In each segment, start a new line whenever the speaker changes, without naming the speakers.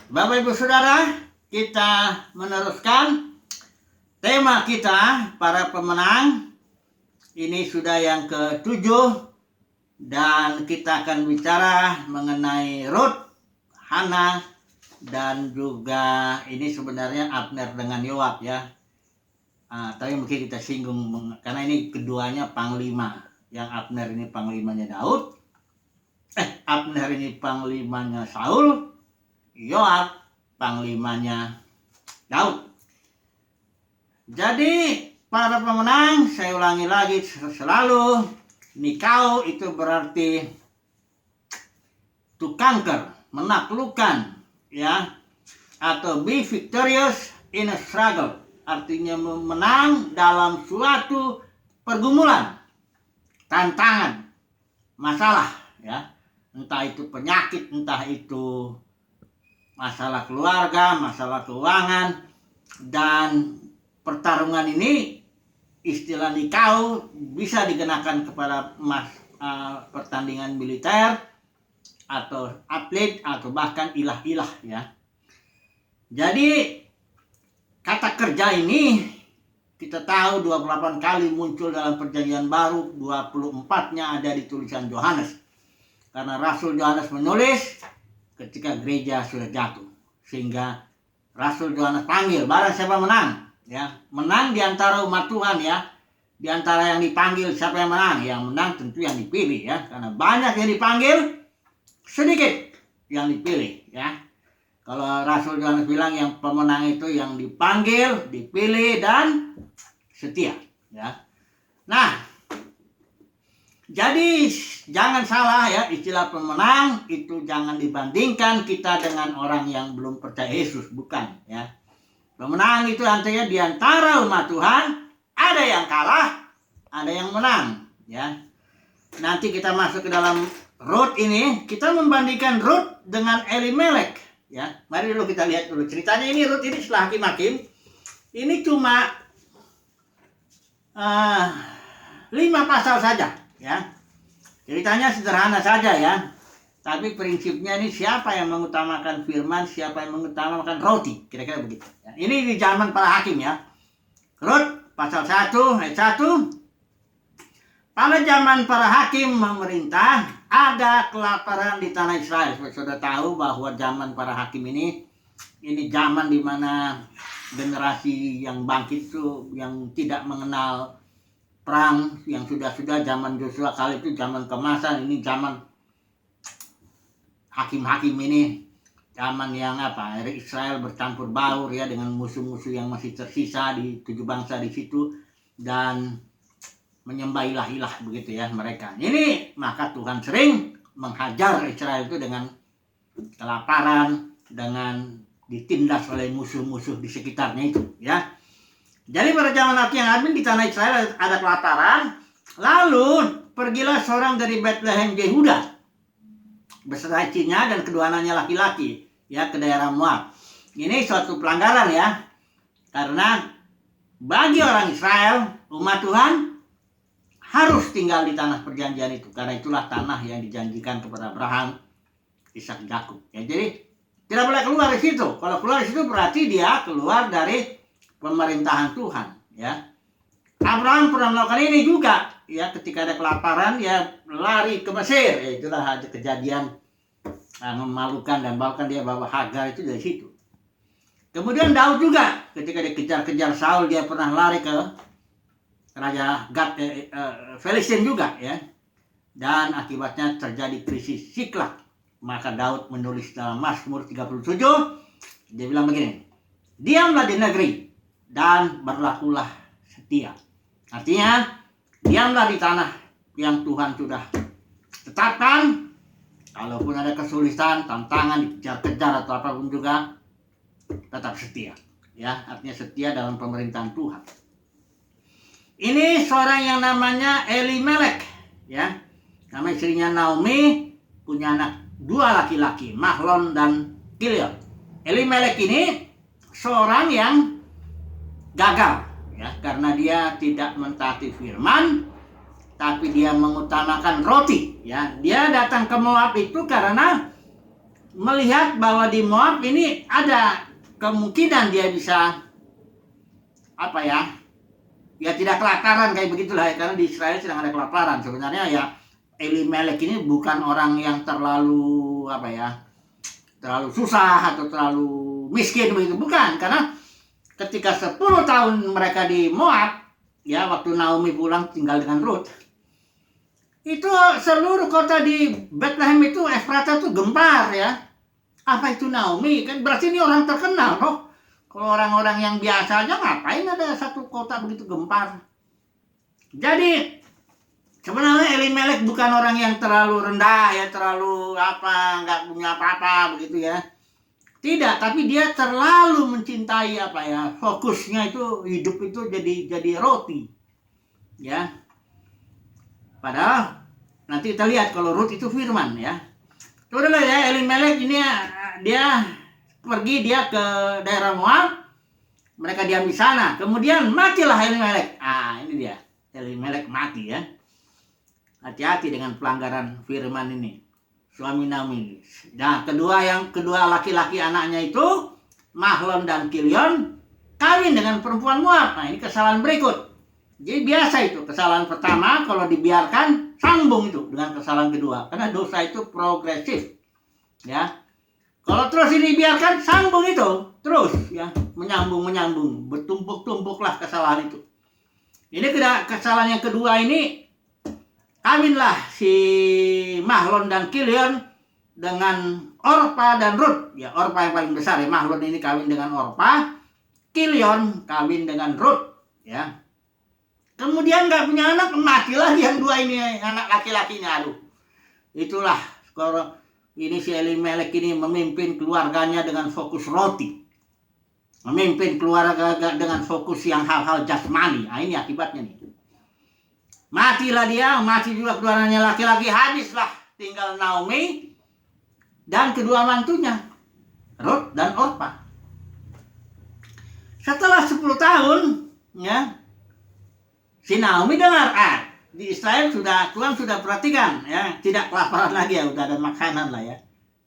Bapak Ibu Saudara, kita meneruskan tema kita para pemenang. Ini sudah yang ke-7 dan kita akan bicara mengenai Ruth, Hana, dan juga ini sebenarnya Abner dengan Yoab ya. Tapi mungkin kita singgung karena ini keduanya panglima. Yang Abner ini panglimanya Daud. Abner ini panglimanya Saul. Yoab panglimanya Daud. Jadi para pemenang, saya ulangi lagi selalu, Nikau itu berarti to conquer, menaklukkan ya, atau be victorious in a struggle, artinya menang dalam suatu pergumulan, tantangan, masalah ya, entah itu penyakit, entah itu masalah keluarga, masalah keuangan. Dan pertarungan ini, istilah Nikau bisa dikenakan kepada pertandingan militer atau atlet atau bahkan ilah-ilah ya. Jadi kata kerja ini kita tahu 28 kali muncul dalam Perjanjian Baru, 24-nya ada di tulisan Yohanes. Karena Rasul Yohanes menulis ketika gereja sudah jatuh, sehingga Rasul Yohanes panggil, barang siapa menang ya, menang di antara umat Tuhan ya, di antara yang dipanggil siapa yang menang? Yang menang tentu yang dipilih ya, karena banyak yang dipanggil, sedikit yang dipilih ya. Kalau Rasul Yohanes bilang yang pemenang itu yang dipanggil, dipilih, dan setia ya. Nah, jadi jangan salah ya, istilah pemenang itu jangan dibandingkan kita dengan orang yang belum percaya Yesus, bukan ya. Pemenang itu artinya di antara umat Tuhan ada yang kalah, ada yang menang ya. Nanti kita masuk ke dalam Ruth ini, kita membandingkan Ruth dengan Elimelek ya. Mari dulu kita lihat dulu ceritanya. Ini Ruth ini setelah hakim-hakim, ini cuma 5 pasal saja ya. Ceritanya sederhana saja ya. Tapi prinsipnya ini siapa yang mengutamakan firman, siapa yang mengutamakan roti, kira-kira begitu ya. Ini di zaman para hakim ya. Ruth pasal 1 ayat 1. Pada zaman para hakim memerintah, ada kelaparan di tanah Israel. Sudah tahu bahwa zaman para hakim ini zaman di mana generasi yang bangkit itu yang tidak mengenal perang, yang sudah zaman Yosua kali itu zaman kemasan. Ini zaman hakim-hakim ini, zaman yang Israel bercampur baur ya dengan musuh-musuh yang masih tersisa di 7 bangsa di situ, dan menyembah ilah-ilah begitu ya mereka. Ini maka Tuhan sering menghajar Israel itu dengan kelaparan, dengan ditindas oleh musuh-musuh di sekitarnya itu ya. Jadi pada zaman hakim di tanah Israel ada kelaparan. Lalu pergilah seorang dari Bethlehem Yehuda beserta istrinya dan kedua anaknya laki-laki ya ke daerah Moab. Ini suatu pelanggaran ya. Karena bagi orang Israel, umat Tuhan harus tinggal di tanah perjanjian itu. Karena itulah tanah yang dijanjikan kepada Abraham, Ishak, Yakub. Ya, jadi tidak boleh keluar di situ. Kalau keluar di situ berarti dia keluar dari pemerintahan Tuhan ya. Abraham pernah melakukan ini juga ya, ketika ada kelaparan ya lari ke Mesir ya. Itulah ada kejadian memalukan, dan bahkan dia bawa Hagar itu dari situ. Kemudian Daud juga ketika dikejar-kejar Saul, dia pernah lari ke Raja Gad, Filistin juga ya, dan akibatnya terjadi krisis Siklag. Maka Daud menulis dalam Mazmur 37, dia bilang begini, diamlah di negeri dan berlakulah setia. Artinya diamlah di tanah yang Tuhan sudah tetapkan. Kalaupun ada kesulitan, tantangan, dikejar-kejar atau apapun juga, tetap setia ya. Artinya setia dalam pemerintahan Tuhan. Ini seorang yang namanya Elimelek ya. Nama istrinya Naomi, punya anak 2 laki-laki, Mahlon dan Kilion. Elimelek ini seorang yang gagal ya, karena dia tidak mentaati firman, tapi dia mengutamakan roti ya. Dia datang ke Moab itu karena melihat bahwa di Moab ini ada kemungkinan dia bisa apa ya tidak kelaparan kayak begitulah ya, karena di Israel sedang ada kelaparan. Sebenarnya ya Elimelek ini bukan orang yang terlalu apa ya terlalu susah atau terlalu miskin begitu, bukan, karena ketika 10 tahun mereka di Moab ya, waktu Naomi pulang tinggal dengan Ruth, itu seluruh kota di Bethlehem itu Efrata tuh gempar ya. Apa itu Naomi? Kan berarti ini orang terkenal loh. Kalau orang-orang yang biasa aja ngapain ada satu kota begitu gempar. Jadi sebenarnya Elimelek bukan orang yang terlalu rendah ya, terlalu nggak punya apa-apa begitu ya. Tidak, tapi dia terlalu mencintai apa ya, fokusnya itu hidup itu jadi roti. Ya. Padahal nanti kita lihat kalau Ruth itu firman ya. Coba ya, Elimelek ini dia pergi ke daerah Moab, mereka diam di sana. Kemudian matilah Elimelek. Ini dia, Elimelek mati ya. Hati-hati dengan pelanggaran firman ini, suami Naomi. Nah, kedua laki-laki anaknya itu Mahlon dan Kilion kawin dengan perempuan Moab. Nah, ini kesalahan berikut. Jadi biasa itu, kesalahan pertama kalau dibiarkan sambung itu dengan kesalahan kedua, karena dosa itu progresif ya. Kalau terus ini biarkan sambung itu terus ya, menyambung, bertumpuk-tumpuklah kesalahan itu. Ini kesalahan yang kedua ini, kawinlah si Mahlon dan Kilion dengan Orpa dan Ruth ya. Orpa yang paling besar ya, Mahlon ini kawin dengan Orpa, Kilion kawin dengan Ruth ya. Kemudian nggak punya anak, matilah yang dua ini anak laki-lakinya. Aduh, itulah kalau ini si Elimelek ini memimpin keluarganya dengan fokus roti, memimpin keluarga dengan fokus yang hal-hal jasmani. Ini akibatnya nih. Matilah dia, mati juga keluarganya laki-laki, habislah tinggal Naomi dan kedua mantunya Ruth dan Orpa. Setelah 10 tahun ya, si Naomi dengar, di Israel Tuhan sudah perhatikan ya, tidak kelaparan lagi ya, udah ada makanan lah ya.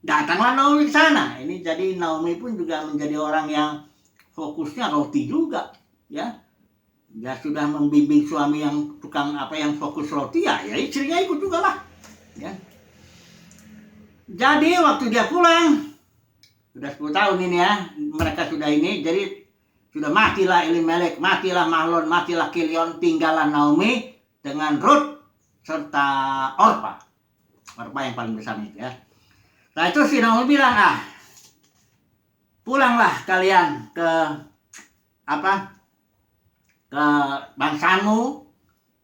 Datanglah Naomi ke sana. Ini jadi Naomi pun juga menjadi orang yang fokusnya roti juga ya. Dia sudah membimbing suami yang tukang yang fokus roti ya istrinya ikut juga lah ya. Jadi waktu dia pulang, sudah 10 tahun ini ya, mereka sudah ini, jadi sudah matilah Elimelek, matilah Mahlon, matilah Kilion, tinggallah Naomi dengan Ruth serta Orpa. Orpa yang paling besar itu ya. Nah itu si Naomi bilang, pulanglah kalian ke ke bangsamu,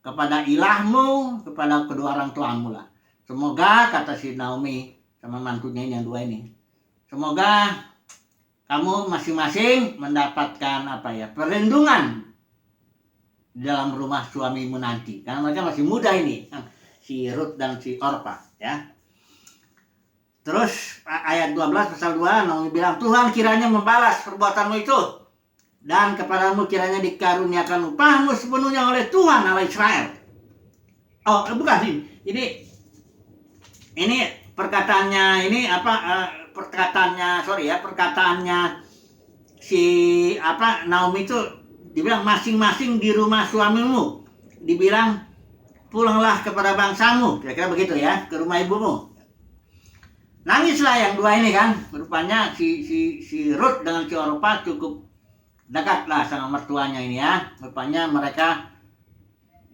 kepada ilahmu, kepada kedua orang tuamu lah. Semoga, kata si Naomi sama mantunya ini yang dua ini, semoga kamu masing-masing mendapatkan perlindungan di dalam rumah suamimu nanti, karena mereka masih muda ini, si Ruth dan si Orpa ya. Terus ayat 12 pasal 2, Naomi bilang, Tuhan kiranya membalas perbuatanmu itu, dan kepadamu kiranya dikaruniakan upahmu sepenuhnya oleh Tuhan Allah Israel. Bukan ini perkataannya ini perkataannya si Naomi itu dibilang masing-masing di rumah suamimu, dibilang pulanglah kepada bangsamu, kira-kira begitu ya, ke rumah ibumu. Nangislah yang dua ini kan, rupanya si Ruth dengan si Orpa cukup dekatlah sama mertuanya ini ya. Rupanya mereka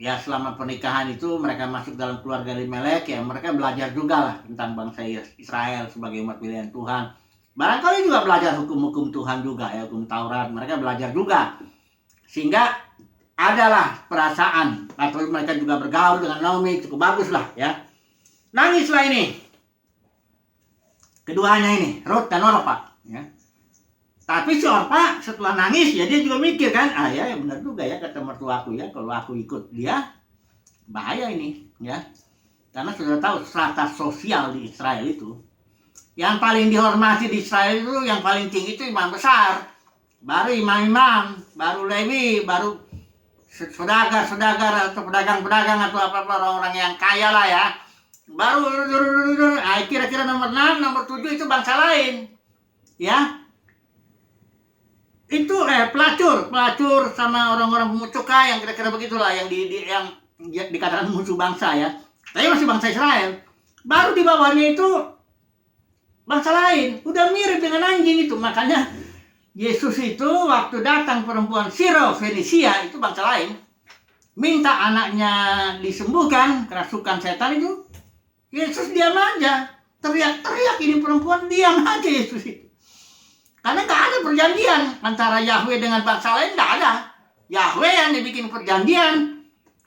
ya selama pernikahan itu mereka masuk dalam keluarga Elimelek ya, mereka belajar juga lah tentang bangsa Israel sebagai umat pilihan Tuhan. Barangkali juga belajar hukum-hukum Tuhan juga ya, hukum Taurat, mereka belajar juga. Sehingga adalah perasaan, atau mereka juga bergaul dengan Naomi, cukup bagus lah ya. Nangislah ini keduanya ini, Ruth dan Orpa ya. Tapi si Orpa setelah nangis ya dia juga mikir kan, ya benar juga ya kata mertuaku ya, kalau aku ikut dia bahaya ini ya. Karena sudah tahu strata sosial di Israel itu, yang paling dihormati di Israel itu, yang paling tinggi itu imam besar, baru imam-imam, baru Lewi, baru saudagar atau pedagang-pedagang atau apa-apa orang-orang yang kaya lah ya. Baru kira-kira nomor 6, nomor 7 itu bangsa lain. Ya. Itu pelacur sama orang-orang pungut cukai yang kira-kira begitulah, yang yang dikatakan musuh bangsa ya. Tapi masih bangsa Israel. Baru di bawahnya itu bangsa lain, udah mirip dengan anjing itu. Makanya Yesus itu waktu datang perempuan Siro-Fenisia, itu bangsa lain, minta anaknya disembuhkan kerasukan setan itu, Yesus diam aja. Teriak-teriak ini perempuan, diam aja Yesus itu. Karena nggak ada perjanjian antara Yahweh dengan bangsa lain, nggak ada. Yahweh yang dibikin perjanjian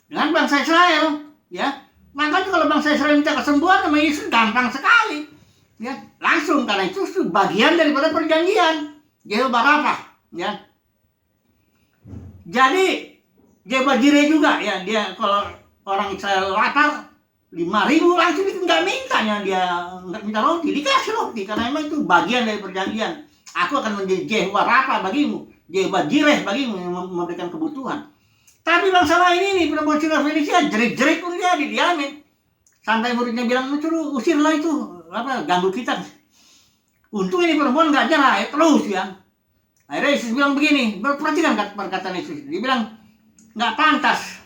dengan bangsa Israel, ya. Makanya kalau bangsa Israel minta kesembuhan sama Yesus gampang sekali, ya. Langsung, karena itu bagian daripada perjanjian. Jehovah Rafa, ya. Jadi Jehovah Jireh juga, ya. Dia kalau orang Israel lapar 5.000 langsung nggak mintanya, dia nggak minta roti, dikasih roti, karena memang itu bagian dari perjanjian. Aku akan menjadi Jehovah Rafa bagimu, Jehovah Jireh bagimu, yang memberikan kebutuhan. Tapi bangsa lain ini, perempuan Siro-Fenisia, jerit-jerit pun dia didiamin. Sampai muridnya bilang, suruh usirlah itu, ganggu kita. Untung ini perempuan nggak nyerah, terus ya. Akhirnya Yesus bilang begini, perhatikan perkataan Yesus. Dia bilang, nggak pantas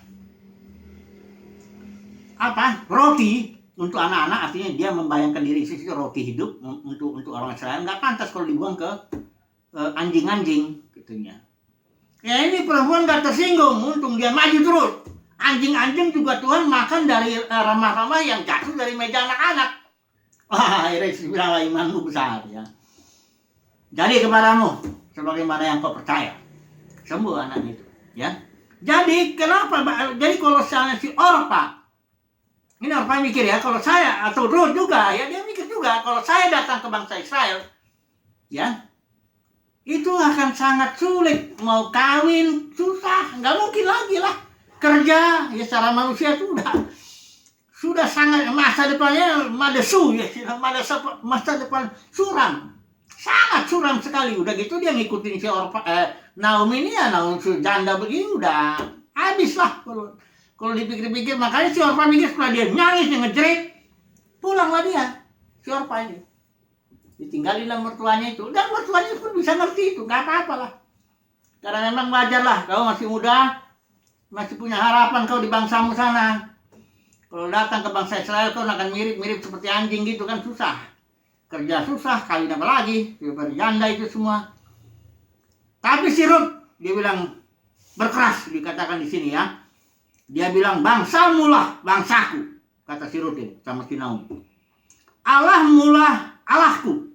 roti untuk anak-anak, artinya dia membayangkan diri Yesus itu roti hidup untuk orang Israel, nggak pantas kalau dibuang ke anjing-anjing, gitunya. Ya ini perempuan gak tersinggung, untung dia maju terus. Anjing-anjing juga Tuhan makan dari ramah-ramah yang jatuh dari meja anak-anak. Wah, akhirnya Yesus bilang, imanmu besar ya. Jadi kepadamu, sebagaimana yang kau percaya, sembuh anak itu, ya. Jadi kenapa? Jadi kalau misalnya si Orpa, ini Orpa mikir ya, kalau saya atau Ruth juga, ya dia mikir juga, kalau saya datang ke bangsa Israel, ya. Itu akan sangat sulit, mau kawin susah, nggak mungkin lagi lah. Kerja ya secara manusia itu sudah sangat, masa depannya madesu ya, masa depan suram, sangat suram sekali. Udah gitu dia ngikutin si Naomi ini ya, Naomi janda begini udah habis lah kalau dipikir-pikir. Makanya si Orpa mikir, setelah dia nangis, dia ngejerit, pulanglah dia si Orpa ini. Ditinggalin lah mertuanya itu, dan mertuanya pun bisa ngerti itu, nggak apa-apa lah. Karena memang wajar lah, kau masih muda, masih punya harapan kau di bangsamu sana. Kalau datang ke bangsa Israel, kau akan mirip-mirip seperti anjing gitu kan, susah. Kerja susah, kawin apa lagi, berjanda itu semua. Tapi si Ruth, dia bilang berkeras, dikatakan di sini ya. Dia bilang, bangsamu lah bangsaku, kata si Ruth ini sama si Naomi. Allahmu lah Allahku.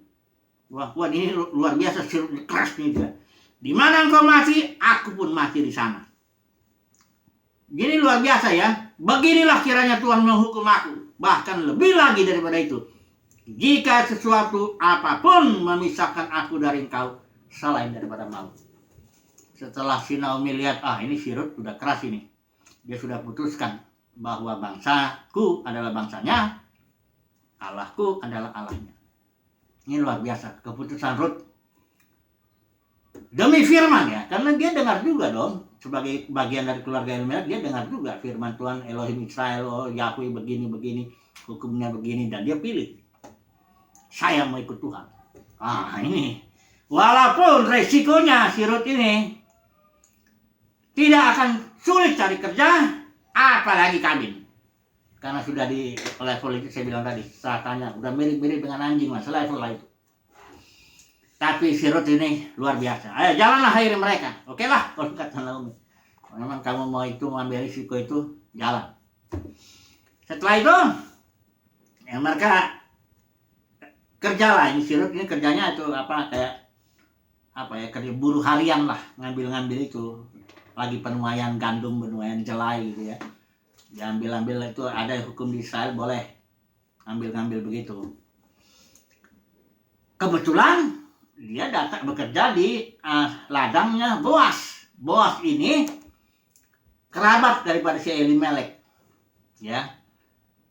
Wah, ini luar biasa, keras nih dia. Di mana engkau mati, aku pun mati di sana. Gini luar biasa ya. Beginilah kiranya Tuhan menghukum aku. Bahkan lebih lagi daripada itu. Jika sesuatu apapun memisahkan aku dari engkau, selain daripada maut. Setelah si Naomi lihat, ini si Ruth sudah keras ini. Dia sudah putuskan bahwa bangsaku adalah bangsanya, Allahku adalah Allahnya. Ini luar biasa, keputusan Ruth. Demi firman ya, karena dia dengar juga dong, sebagai bagian dari keluarga Elimelek, dia dengar juga firman Tuhan Elohim Israel, Yahweh begini-begini, hukumnya begini, dan dia pilih. Saya mau ikut Tuhan. Ini. Walaupun resikonya si Ruth ini tidak akan sulit cari kerja, apalagi kawin. Karena sudah di level itu saya bilang tadi, saya tanya, udah mirip-mirip dengan anjing lah, selevel lah itu. Tapi si Ruth ini luar biasa. Ayo jalanlah akhirnya mereka. Oke lah, kalau kata Naomi. Kalau memang kamu mau itu, mengambil risiko itu, jalan. Setelah itu, ya mereka kerja lah. Ini si Ruth ini kerjanya itu kerja buruh harian lah, ngambil-ngambil itu. Lagi penuaian gandum, penuaian jelai gitu ya. Diambil-ambil itu, ada hukum di Israel boleh ambil-ngambil begitu. Kebetulan dia datang bekerja di ladangnya Boas. Boas ini kerabat daripada si Elimelek. Ya.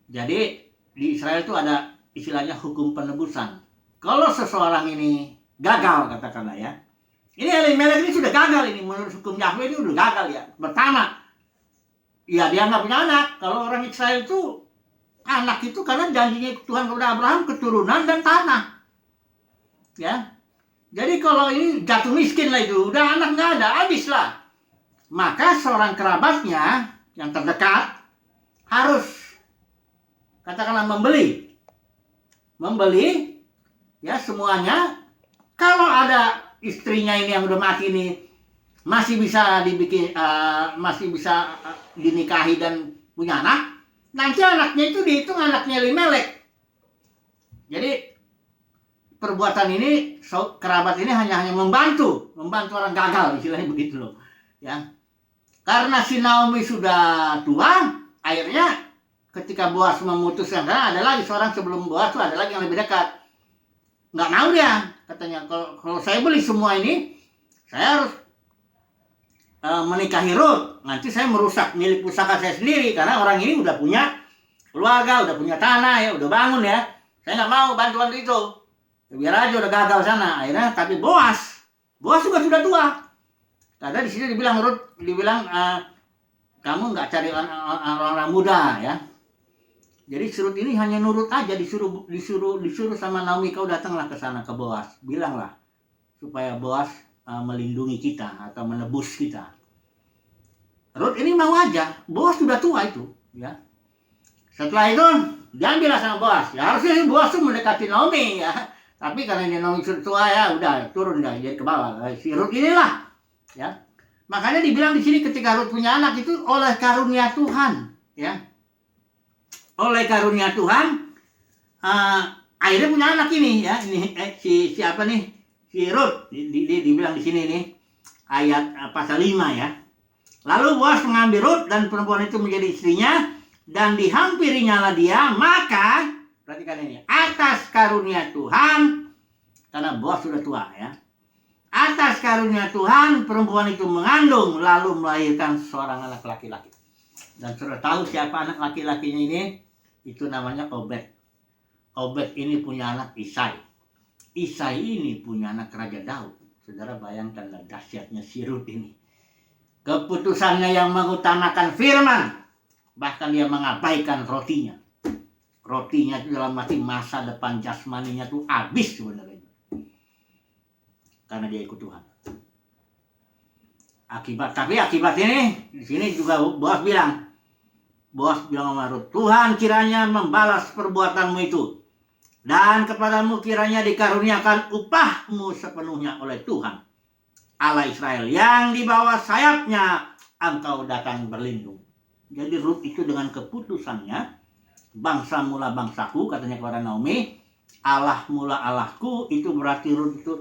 Jadi di Israel itu ada istilahnya hukum penebusan. Kalau seseorang ini gagal, katakanlah ya. Ini Elimelek ini sudah gagal ini, menurut hukum Yahweh ini sudah gagal ya. Pertama, ya dia nggak punya anak. Kalau orang Israel itu anak itu karena janjinya Tuhan kepada Abraham keturunan dan tanah. Ya. Jadi kalau ini jatuh miskin lah itu, udah anak nggak ada, habis lah. Maka seorang kerabatnya yang terdekat harus katakanlah membeli ya semuanya. Kalau ada istrinya ini yang udah mati ini masih bisa dibikin masih bisa dinikahi dan punya anak, nanti anaknya itu dihitung anaknya Elimelek. Jadi perbuatan ini kerabat ini hanya membantu orang gagal, istilahnya begitu loh ya. Karena si Naomi sudah tua, akhirnya ketika Boas memutuskan, karena ada lagi seorang sebelum Boas tuh ada lagi yang lebih dekat, nggak mau dia, katanya kalau saya beli semua ini saya harus menikahi Ruth, nanti saya merusak milik pusaka saya sendiri, karena orang ini udah punya keluarga, udah punya tanah ya, udah bangun ya, saya nggak mau bantuan itu, biar aja udah gagal sana. Akhirnya tapi Boas juga sudah tua, karena di sini dibilang Ruth, kamu nggak cari orang muda ya. Jadi Ruth ini hanya nurut aja, disuruh sama Naomi, kau datanglah ke sana ke Boas, bilanglah supaya Boas melindungi kita atau menebus kita. Ruth ini mau aja, Boas sudah tua itu ya. Setelah itu diambillah sama Boas. Ya harusnya Boas tuh mendekati Naomi ya, tapi karena ini Naomi sudah tua ya, udah turun dah jadi ke bawah. Si Ruth inilah ya. Makanya dibilang di sini ketika Ruth punya anak itu oleh karunia Tuhan ya. Oleh karunia Tuhan akhirnya punya anak ini ya. Ini siapa nih? Si Ruth dibilang di sini nih ayat pasal 5 ya. Lalu Boas mengambil Ruth dan perempuan itu menjadi istrinya dan dihampirinya lah dia, maka perhatikan ini, atas karunia Tuhan, karena Boas sudah tua ya. Atas karunia Tuhan perempuan itu mengandung lalu melahirkan seorang anak laki-laki. Dan sudah tahu siapa anak laki-lakinya ini? Itu namanya Obed. Obed ini punya anak Isai. Isai ini punya anak Raja Daud. Saudara bayangkanlah dahsyatnya si Ruth ini. Keputusannya yang mengutamakan firman, bahkan dia mengabaikan rotinya. Rotinya itu dalam arti masa depan jasmaninya itu habis sebenarnya. Karena dia ikut Tuhan. Tapi akibat ini di sini juga Boas bilang sama Ruth, Tuhan kiranya membalas perbuatanmu itu, dan kepadamu kiranya dikaruniakan upahmu sepenuhnya oleh Tuhan Allah Israel, yang di bawah sayapnya engkau datang berlindung. Jadi Ruth itu dengan keputusannya, bangsa mula bangsaku, katanya kepada Naomi, Allah mula Allahku, itu berarti Ruth itu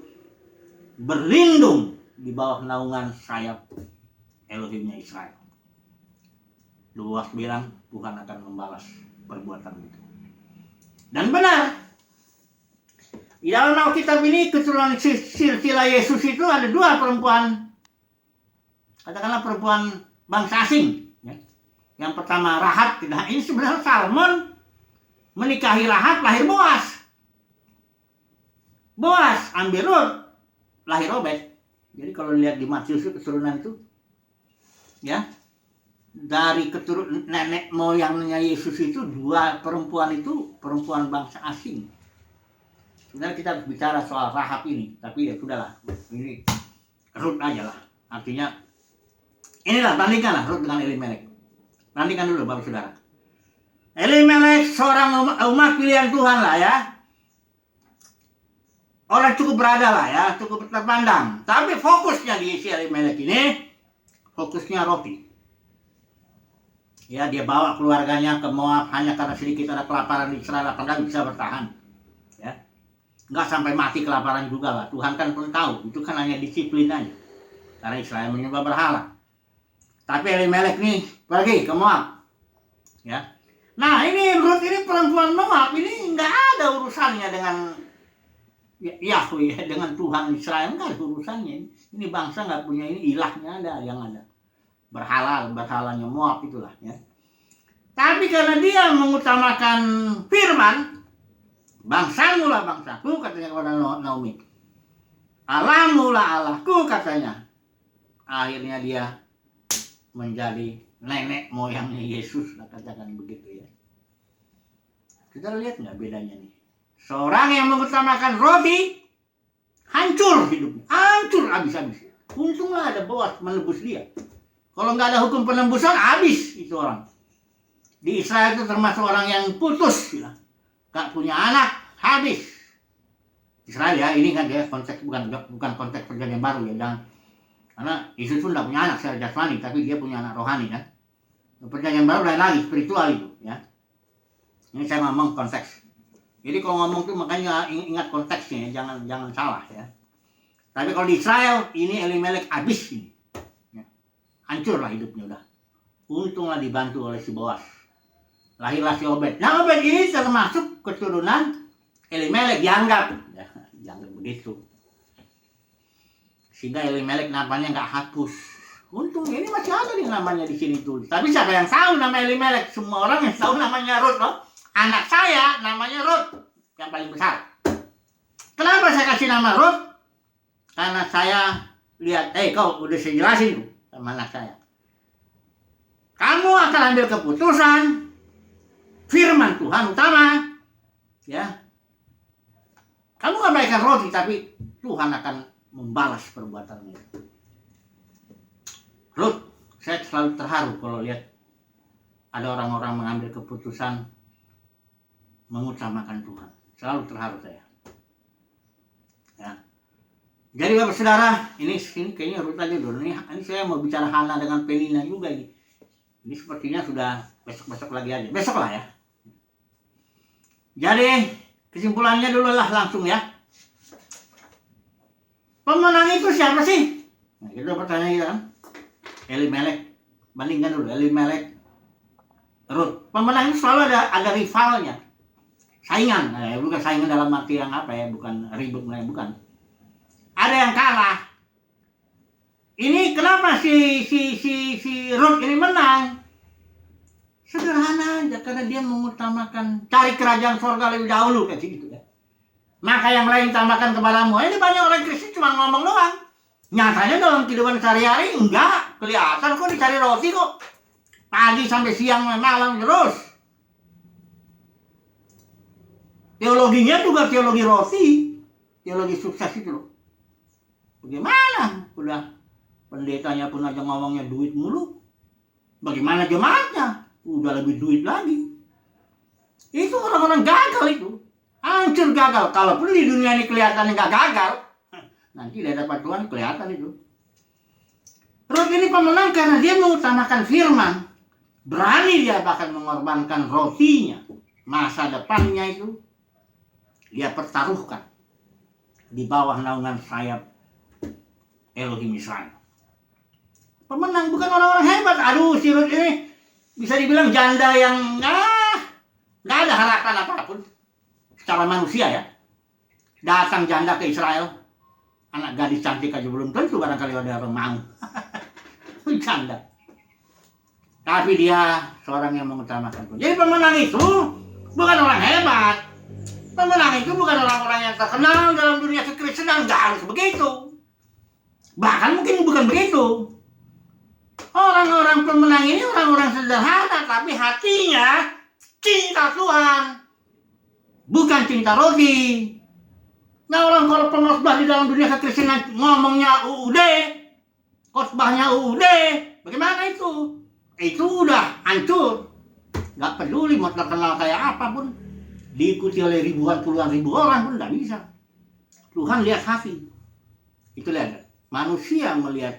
berlindung di bawah naungan sayap Elohimnya Israel. Boas bilang Tuhan akan membalas perbuatan itu. Dan benar. Di dalam Alkitab ini keturunan silsilah Yesus itu ada 2 perempuan, katakanlah perempuan bangsa asing. Ya. Yang pertama Rahab, ini sebenarnya Salmon menikahi Rahab, lahir Boas. Boas ambil Ruth, lahir Obed. Jadi kalau lihat di Matius keturunan itu, ya dari keturunan nenek moyangnya Yesus itu 2 perempuan itu perempuan bangsa asing. Sebenarnya kita bicara soal Rahab ini, tapi ya sudahlah, ini Ruth aja lah. Artinya, inilah bandingkanlah Ruth dengan Elimelek. Bandingkan dulu Bapak Saudara. Elimelek seorang umat pilihan Tuhan lah ya. Orang cukup berada lah ya, cukup terpandang. Tapi fokusnya di si Elimelek ini, fokusnya roti. Ya, dia bawa keluarganya ke Moab hanya karena sedikit ada kelaparan di Israel, apakah bisa bertahan. Nggak sampai mati kelaparan juga lah. Tuhan kan pun tahu, itu kan hanya disiplin aja. Karena Israel menyembah berhala. Tapi Elimelek nih pergi ke Moab. Ya. Nah ini Ruth ini perempuan Moab, ini nggak ada urusannya dengan Yahweh, dengan Tuhan Israel, nggak ada urusannya. Ini bangsa nggak punya ini, ilahnya ada, yang ada berhalanya Moab itulah ya. Tapi karena dia mengutamakan firman, bangsamu lah bangsaku, katanya kepada Naomi. Allahmu lah Allahku, katanya. Akhirnya dia menjadi nenek moyangnya Yesus, katakan begitu ya. Kita lihat nggak bedanya nih? Seorang yang mengutamakan roti, hancur hidupnya, hancur habis-habis. Untunglah ada Boas menebus dia. Kalau nggak ada hukum penembusan, habis itu orang. Di Israel itu termasuk orang yang putus, nggak punya anak, habis. Israel ya, ini kan dia konteks bukan konteks perjanjian baru ya, jangan. Karena Yesus pun nggak punya anak secara jasmani, tapi dia punya anak rohani kan. Perjanjian baru lain lagi, spiritual itu ya. Ini saya ngomong konteks. Jadi kalau ngomong tuh makanya ingat konteksnya ya, jangan salah ya. Tapi kalau di Israel ini Elimelek habis ini. Ya. Hancurlah hidupnya udah. Untunglah dibantu oleh si Boas. Lahirlah si Obed. Nah, Obed ini termasuk keturunan Elimelek, dianggap begitu. Sehingga Elimelek namanya nggak hapus. Untung ini masih ada nih namanya di sini tuh. Tapi siapa yang tahu nama Elimelek? Semua orang yang tahu namanya Rut loh. Anak saya namanya Rut, yang paling besar. Kenapa saya kasih nama Rut? Karena saya lihat, kau udah saya jelasin tuh sama anak saya. Kamu akan ambil keputusan, firman Tuhan utama, ya. Kamu abaikan roti, tapi Tuhan akan membalas perbuatanmu. Rut, saya selalu terharu kalau lihat ada orang-orang mengambil keputusan mengutamakan Tuhan. Selalu terharu saya. Ya. Jadi Bapak Saudara, ini kayaknya Rut aja dulu. Ini saya mau bicara Hana dengan Penina juga ini. Ini sepertinya sudah besok lagi aja. Besok lah ya. Jadi kesimpulannya dulu lah langsung ya. Pemenang itu siapa sih? Nah, itu pertanyaan kita kan. Elimelek. Bandingkan dulu Elimelek, Rut. Pemenang itu selalu ada rivalnya. Saingan, bukan saingan dalam arti yang apa ya, bukan ribut, bukan. Ada yang kalah. Ini kenapa si Rut ini menang? Sederhana aja, karena dia mengutamakan cari kerajaan surga lebih dahulu kayak gitu ya. Maka yang lain tambahkan kepadamu. Ini banyak orang Kristen cuma ngomong doang. Nyatanya dalam kehidupan sehari-hari enggak kelihatan kok dicari roti kok. Pagi sampai siang malam terus. Teologinya juga teologi roti, teologi sukses itu loh. Bagaimana? Udah pendetanya pun aja ngomongnya duit mulu. Bagaimana jemaatnya? Udah lebih duit lagi. Itu orang-orang gagal itu. Hancur gagal. Kalaupun di dunia ini kelihatan nggak gagal, nanti di hadapan Tuhan kelihatan itu. Rut ini pemenang karena dia mengutamakan firman. Berani dia bahkan mengorbankan rotinya. Masa depannya itu dia pertaruhkan di bawah naungan sayap Elohim Israel. Pemenang, bukan orang-orang hebat. Aduh, si Rut ini bisa dibilang janda yang nggak ada harapan apapun secara manusia ya. Datang janda ke Israel, anak gadis cantik aja belum tentu barangkali ada orang mau. Janda. Tapi dia seorang yang mengutamakan Tuhan. Jadi pemenang itu bukan orang hebat. Pemenang itu bukan orang-orang yang terkenal dalam dunia kekristenan. Nggak harus begitu. Bahkan mungkin bukan begitu. Orang-orang pemenang ini orang-orang sederhana, tapi hatinya cinta Tuhan, bukan cinta roti. Nah, orang kalau pengkhotbah di dalam dunia kekristenan ngomongnya UUD, khotbahnya UUD, bagaimana itu? Itu udah hancur. Gak peduli mau terkenal kayak apapun, diikuti oleh ribuan puluhan ribu orang pun gak bisa. Tuhan lihat hati. Itu lihat. Manusia melihat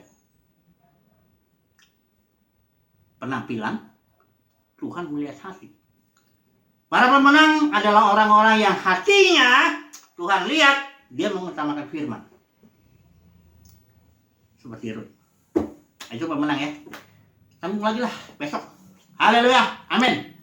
penampilan, Tuhan melihat hati. Para pemenang adalah orang-orang yang hatinya Tuhan lihat, dia mengutamakan firman. Seperti Rut. Itu pemenang ya. Sambung lagi lah besok. Haleluya. Amin.